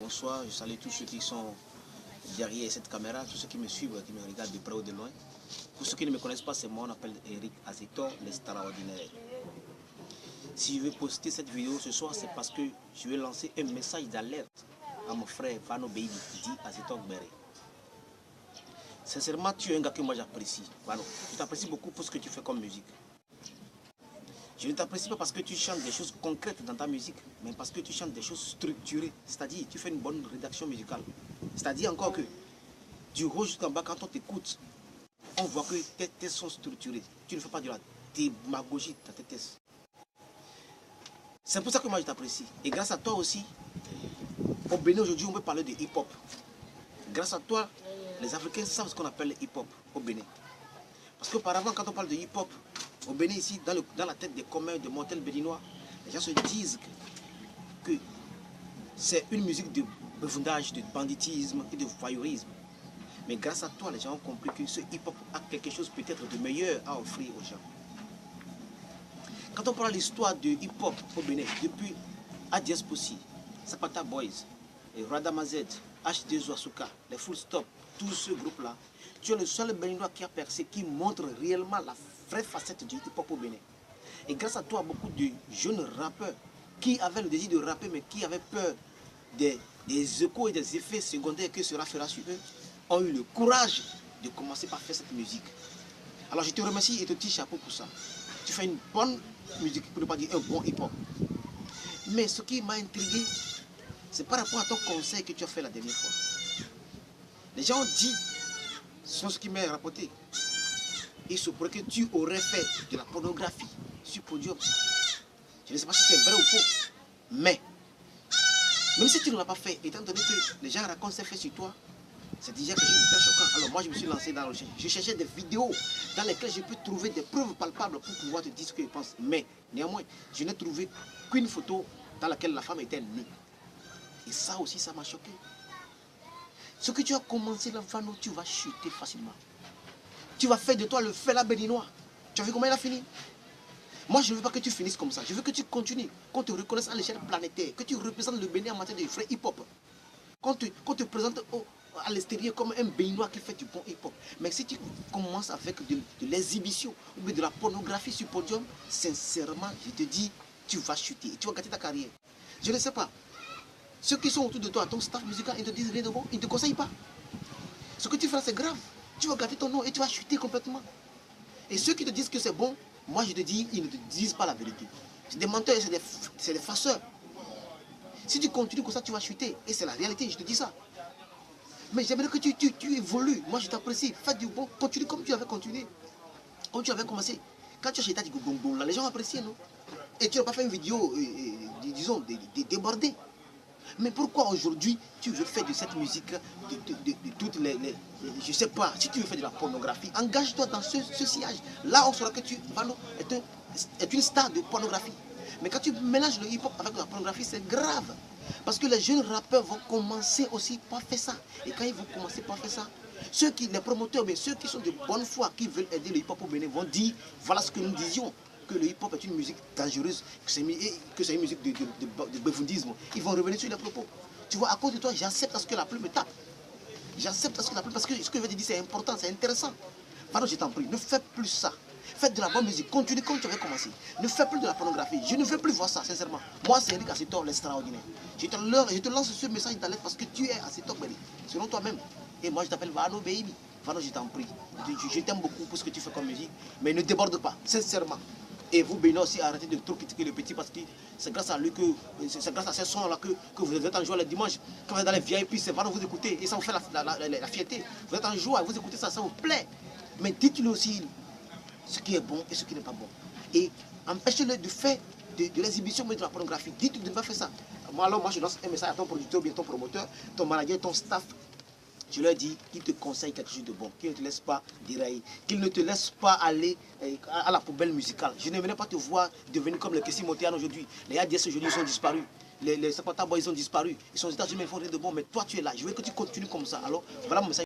Bonsoir, je salue tous ceux qui sont derrière cette caméra, tous ceux qui me suivent, qui me regardent de près ou de loin. Pour ceux qui ne me connaissent pas, c'est moi, on appelle Eric Azetor, l'extraordinaire. Si je vais poster cette vidéo ce soir, c'est parce que je vais lancer un message d'alerte à mon frère Vano Baby, dit Azetor Gbere. Sincèrement, tu es un gars que moi j'apprécie. Vano, je t'apprécie beaucoup pour ce que tu fais comme musique. Je ne t'apprécie pas parce que tu chantes des choses concrètes dans ta musique, mais parce que tu chantes des choses structurées. C'est-à-dire, tu fais une bonne rédaction musicale. C'est-à-dire encore que, du haut jusqu'en bas, quand on t'écoute, on voit que tes thèses sont structurées. Tu ne fais pas de la démagogie dans tes thèses. C'est pour ça que moi je t'apprécie. Et grâce à toi aussi, au Bénin aujourd'hui, on peut parler de hip-hop. Grâce à toi, les Africains savent ce qu'on appelle le hip-hop au Bénin. Parce qu'auparavant, quand on parle de hip-hop, au Bénin, ici, dans la tête des communs, des mortels béninois, les gens se disent que c'est une musique de bavardage, de banditisme et de voyeurisme. Mais grâce à toi, les gens ont compris que ce hip-hop a quelque chose peut-être de meilleur à offrir aux gens. Quand on parle de l'histoire de hip-hop au Bénin, depuis Adias Poussi, Zapata Boys, et Radamazed, H2O Asuka, les Full Stop, tout ce groupe-là, tu es le seul Béninois qui a percé, qui montre réellement la vraie facette du hip-hop au Bénin. Et grâce à toi, beaucoup de jeunes rappeurs qui avaient le désir de rapper, mais qui avaient peur des échos et des effets secondaires que cela fera sur eux, ont eu le courage de commencer par faire cette musique. Alors je te remercie et te tire chapeau pour ça. Tu fais une bonne musique, pour ne pas dire un bon hip-hop. Mais ce qui m'a intrigué, c'est par rapport à ton conseil que tu as fait la dernière fois. Les gens ont dit, c'est ce qui m'a rapporté, il se pourrait que tu aurais fait de la pornographie sur podium. Je ne sais pas si c'est vrai ou faux, mais même si tu ne l'as pas fait, étant donné que les gens racontent ces faits sur toi, c'est déjà quelque chose de très choquant. Alors moi je me suis lancé dans la recherche. Je cherchais des vidéos dans lesquelles je peux trouver des preuves palpables pour pouvoir te dire ce que je pense. Mais néanmoins, je n'ai trouvé qu'une photo dans laquelle la femme était nue. Et ça aussi, ça m'a choqué. Ce que tu as commencé là, Vano, tu vas chuter facilement. Tu vas faire de toi le Fela béninois. Tu as vu comment il a fini? Moi, je ne veux pas que tu finisses comme ça. Je veux que tu continues, qu'on te reconnaisse à l'échelle planétaire, que tu représentes le Bénin en matière de vrai hip-hop. Qu'on te présente à l'extérieur comme un Béninois qui fait du bon hip-hop. Mais si tu commences avec de l'exhibition ou de la pornographie sur podium, sincèrement, je te dis, tu vas chuter et tu vas gâter ta carrière. Je ne sais pas. Ceux qui sont autour de toi, ton staff musical, ils te disent rien de bon, ils ne te conseillent pas. Ce que tu fais, c'est grave. Tu vas gâter ton nom et tu vas chuter complètement. Et ceux qui te disent que c'est bon, moi je te dis, ils ne te disent pas la vérité. C'est des menteurs, c'est des farceurs. Si tu continues comme ça, tu vas chuter. Et c'est la réalité, je te dis ça. Mais j'aimerais que tu évolues. Moi je t'apprécie. Fais du bon. Continue comme tu avais continué. Comme tu avais commencé. Quand tu as chuté du gongon, là, les gens apprécient, non? Et tu n'as pas fait une vidéo, disons, débordée. Mais pourquoi aujourd'hui tu veux faire de cette musique, de toutes les je ne sais pas, si tu veux faire de la pornographie, engage-toi dans ce sillage. Là, on saura que tu es une star de pornographie. Mais quand tu mélanges le hip-hop avec la pornographie, c'est grave. Parce que les jeunes rappeurs vont commencer aussi par faire ça. Et quand ils vont commencer par faire ça, les promoteurs, mais ceux qui sont de bonne foi, qui veulent aider le hip-hop au Bénin, vont dire, voilà ce que nous disions, que le hip-hop est une musique dangereuse, que c'est une musique de bavardisme. Ils vont revenir sur les propos. Tu vois, à cause de toi, j'accepte à ce que la plume me tape. J'accepte à ce que la plume, parce que ce que je vais te dire, c'est important, c'est intéressant. Pardon, je t'en prie, ne fais plus ça. Faites de la bonne musique, continue comme tu avais commencé. Ne fais plus de la pornographie. Je ne veux plus voir ça, sincèrement. Moi, c'est Eric Azetor, l'extraordinaire. Je te lance ce message d'alerte parce que tu es Azetor Gbere, selon toi-même. Et moi, je t'appelle Vano Baby. Vano, je t'en prie. Je t'aime beaucoup pour ce que tu fais comme musique, mais ne déborde pas, sincèrement. Et vous, Bénin aussi, arrêtez de trop critiquer le petit parce que c'est grâce à lui que, c'est grâce à ces sons-là que vous êtes en joie le dimanche. Quand vous êtes dans les VIP, c'est Vano vous écoutez et ça vous fait la fierté. Vous êtes en joie, vous écoutez ça, ça vous plaît. Mais dites-le aussi ce qui est bon et ce qui n'est pas bon. Et empêchez-le de faire de l'exhibition, mais de la pornographie. Dites-le de ne pas faire ça. Moi, je lance un message à ton producteur, bien ton promoteur, ton manager, ton staff. Je leur dis qu'ils te conseillent quelque chose de bon, qu'ils ne te laissent pas dérailler, qu'ils ne te laissent pas aller à la poubelle musicale. Je n'aimerais pas te voir devenir comme les Kessi Montéane aujourd'hui. Les ADS aujourd'hui sont disparus. Les Zapata Boys ont disparu. Ils sont aux États-Unis, ils font rien de bon, mais toi tu es là. Je veux que tu continues comme ça. Alors, voilà mon message.